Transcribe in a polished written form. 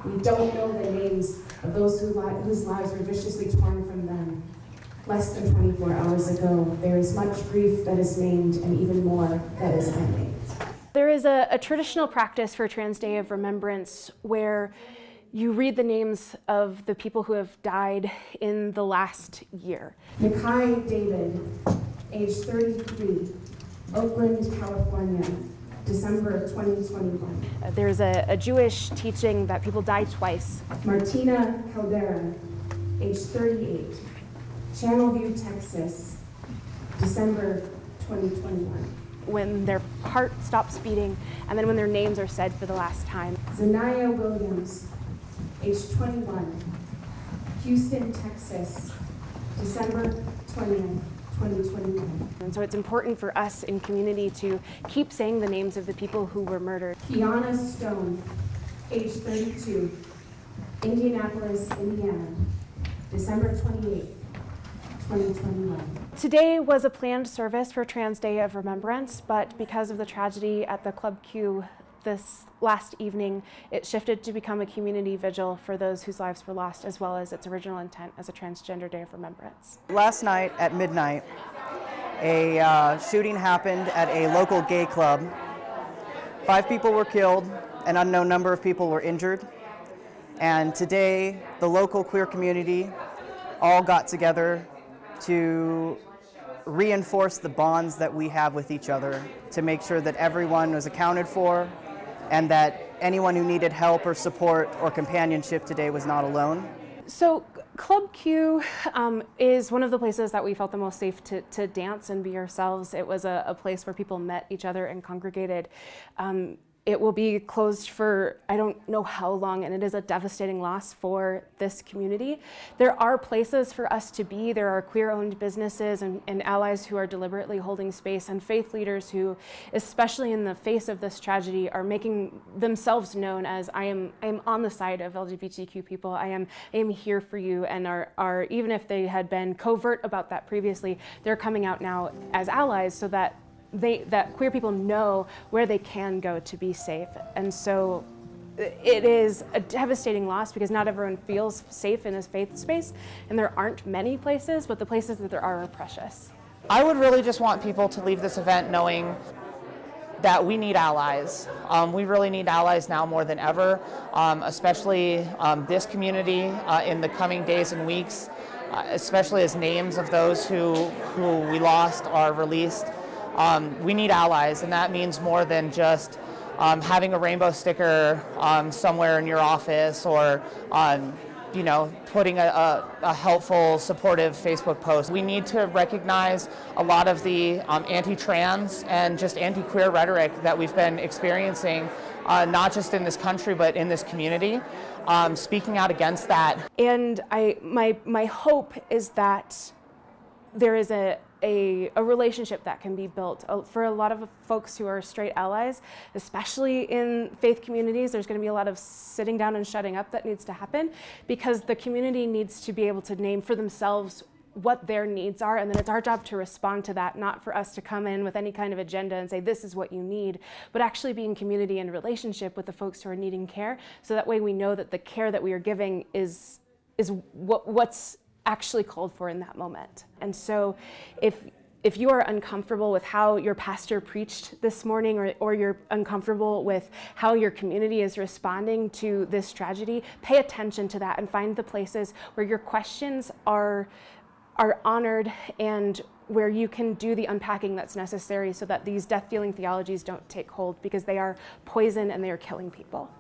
We don't know the names of those whose lives were viciously torn from them. Less than 24 hours ago, there is much grief that is named and even more that is unnamed. There is a traditional practice for Trans Day of Remembrance where you read the names of the people who have died in the last year. Nakai David, age 33, Oakland, California, December 2021. There's a Jewish teaching that people die twice. Martina Caldera, age 38, Channelview, Texas, December 2021. When their heart stops beating, and then when their names are said for the last time. Zanaya Williams, age 21, Houston, Texas, December 20th, 2021. And so it's important for us in community to keep saying the names of the people who were murdered. Kiana Stone, age 32, Indianapolis, Indiana, December 28th, 2021. Today was a planned service for Trans Day of Remembrance, but because of the tragedy at the Club Q this last evening, it shifted to become a community vigil for those whose lives were lost, as well as its original intent as a Transgender Day of Remembrance. Last night at midnight, a shooting happened at a local gay club. 5 people were killed, an unknown number of people were injured. And today, the local queer community all got together to reinforce the bonds that we have with each other, to make sure that everyone was accounted for and that anyone who needed help or support or companionship today was not alone. So Club Q is one of the places that we felt the most safe to dance and be ourselves. It was a place where people met each other and congregated. It will be closed for I don't know how long, and it is a devastating loss for this community. There are places for us to be. There are queer-owned businesses and allies who are deliberately holding space, and faith leaders who, especially in the face of this tragedy, are making themselves known as I am on the side of LGBTQ people. I am here for you, and are even if they had been covert about that previously, they're coming out now as allies so that queer people know where they can go to be safe. And so it is a devastating loss because not everyone feels safe in this faith space, and there aren't many places, but the places that there are precious. I would really just want people to leave this event knowing that we need allies. We really need allies now more than ever, especially this community in the coming days and weeks, especially as names of those who we lost are released. We need allies, and that means more than just having a rainbow sticker somewhere in your office or putting a helpful, supportive Facebook post. We need to recognize a lot of the anti-trans and just anti-queer rhetoric that we've been experiencing, not just in this country, but in this community, speaking out against that. And my hope is that there is a relationship that can be built. For a lot of folks who are straight allies, especially in faith communities, there's going to be a lot of sitting down and shutting up that needs to happen because the community needs to be able to name for themselves what their needs are, and then it's our job to respond to that, not for us to come in with any kind of agenda and say this is what you need, but actually be in community and relationship with the folks who are needing care, so that way we know that the care that we are giving is what's actually called for in that moment. And so if you are uncomfortable with how your pastor preached this morning, or you're uncomfortable with how your community is responding to this tragedy, pay attention to that and find the places where your questions are honored and where you can do the unpacking that's necessary so that these death-dealing theologies don't take hold, because they are poison and they are killing people.